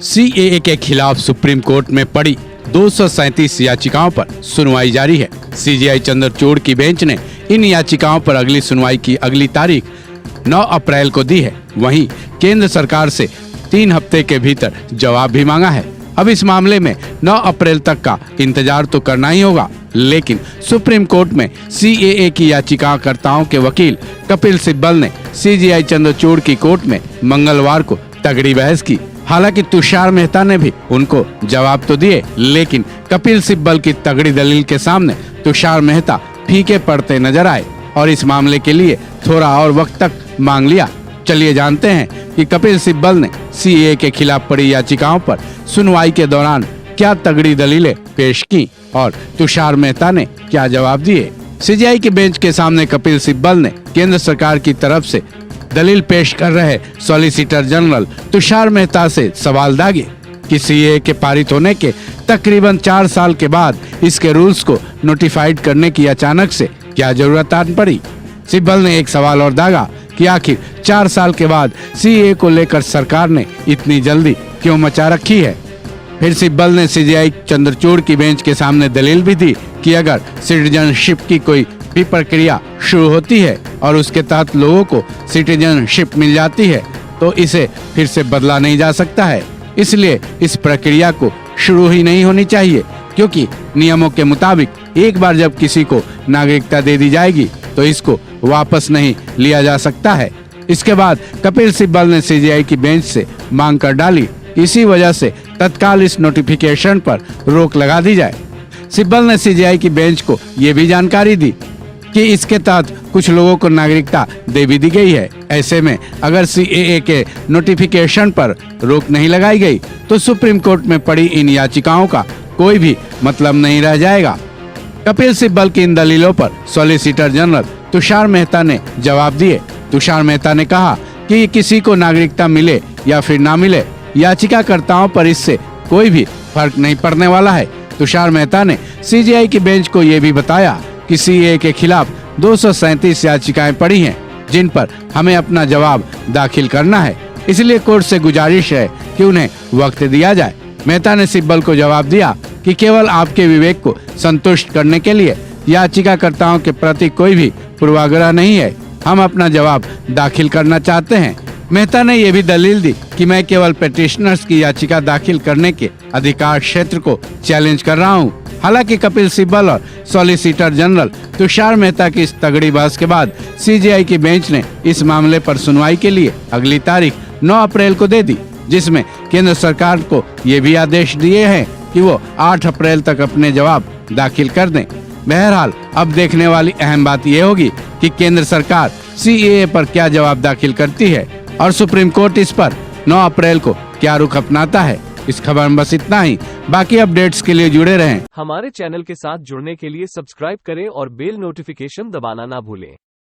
CAA के खिलाफ supreme court में पड़ी 237 याचिकाओं पर सुनवाई जारी है। सीजेआई चंद्रचूड़ की बेंच ने इन याचिकाओं पर अगली सुनवाई की अगली तारीख 9 अप्रैल को दी है। वहीं केंद्र सरकार से 3 हफ्ते के भीतर जवाब भी मांगा है। अब इस मामले में 9 अप्रैल तक का इंतजार तो करना ही होगा, लेकिन सुप्रीम कोर्ट में सीएए की याचिकाकर्ताओं के वकील कपिल सिब्बल ने सीजेआई चंद्रचूड़ की कोर्ट में मंगलवार को तगड़ी बहस की। हालांकि तुषार मेहता ने भी उनको जवाब तो दिए, लेकिन कपिल सिब्बल की तगड़ी दलील के सामने तुषार मेहता फीके पड़ते नजर आए और इस मामले के लिए थोड़ा और वक्त तक मांग लिया। चलिए जानते हैं कि कपिल सिब्बल ने सीएए के खिलाफ पड़ी याचिकाओं पर सुनवाई के दौरान क्या तगड़ी दलीलें पेश की और तुषार मेहता ने क्या जवाब दिए। सीजेआई की बेंच के सामने कपिल सिब्बल ने केंद्र सरकार की तरफ से दलील पेश कर रहे सॉलिसिटर जनरल तुषार मेहता से सवाल दागे कि सीएए के पारित होने के तकरीबन 4 साल के बाद इसके रूल्स को नोटिफाइड करने की अचानक से क्या जरूरत आन पड़ी। सिब्बल ने एक सवाल और दागा कि आखिर 4 साल के बाद सीएए को लेकर सरकार ने इतनी जल्दी क्यों मचा रखी है। फिर सिब्बल ने सीजेआई चंद्रचूड़ की बेंच के सामने दलील भी दी कि अगर सिटीजनशिप की कोई भी प्रक्रिया शुरू होती है और उसके तहत लोगों को सिटीजनशिप मिल जाती है तो इसे फिर से बदला नहीं जा सकता है। इसलिए इस प्रक्रिया को शुरू ही नहीं होनी चाहिए, क्योंकि नियमों के मुताबिक एक बार जब किसी को नागरिकता दे दी जाएगी तो इसको वापस नहीं लिया जा सकता है। इसके बाद कपिल सिब्बल ने सीजेआई की बेंच से मांग कर डाली, इसी वजह से तत्काल इस नोटिफिकेशन पर रोक लगा दी जाए। सिब्बल ने सीजेआई की बेंच को ये भी जानकारी दी कि इसके तहत कुछ लोगों को नागरिकता दे भी दी गई है। ऐसे में अगर सीएए के नोटिफिकेशन पर रोक नहीं लगाई गई तो सुप्रीम कोर्ट में पड़ी इन याचिकाओं का कोई भी मतलब नहीं रह जाएगा। कपिल सिब्बल की इन दलीलों पर सॉलिसिटर जनरल तुषार मेहता ने जवाब दिए। तुषार मेहता ने कहा कि किसी को नागरिकता मिले या फिर ना मिले, याचिकाकर्ताओं पर इससे कोई भी फर्क नहीं पड़ने वाला है। तुषार मेहता ने सीजेआई की बेंच को ये भी बताया कि सीएए के खिलाफ 237 याचिकाएं पड़ी हैं, जिन पर हमें अपना जवाब दाखिल करना है। इसलिए कोर्ट से गुजारिश है कि उन्हें वक्त दिया जाए। मेहता ने सिब्बल को जवाब दिया कि केवल आपके विवेक को संतुष्ट करने के लिए याचिकाकर्ताओं के प्रति कोई भी पूर्वाग्रह नहीं है। हम अपना जवाब दाखिल करना चाहते हैं। मेहता ने यह भी दलील दी कि मैं केवल पिटिशनर्स की याचिका दाखिल करने के अधिकार क्षेत्र को चैलेंज कर रहा हूं। हालांकि कपिल सिब्बल और सॉलिसिटर जनरल तुषार मेहता की इस तगड़ी बहस के बाद सीजेआई की बेंच ने इस मामले पर सुनवाई के लिए अगली तारीख 9 अप्रैल को दे दी, जिसमें केंद्र सरकार को ये भी आदेश दिए हैं कि वो 8 अप्रैल तक अपने जवाब दाखिल कर दें। बहरहाल अब देखने वाली अहम बात ये होगी कि केंद्र सरकार सीएए पर क्या जवाब दाखिल करती है और सुप्रीम कोर्ट इस पर 9 अप्रैल को क्या रुख अपनाता है। इस खबर में बस इतना ही। बाकी अपडेट्स के लिए जुड़े रहें। हमारे चैनल के साथ जुड़ने के लिए सब्सक्राइब करें और बेल नोटिफिकेशन दबाना ना भूलें।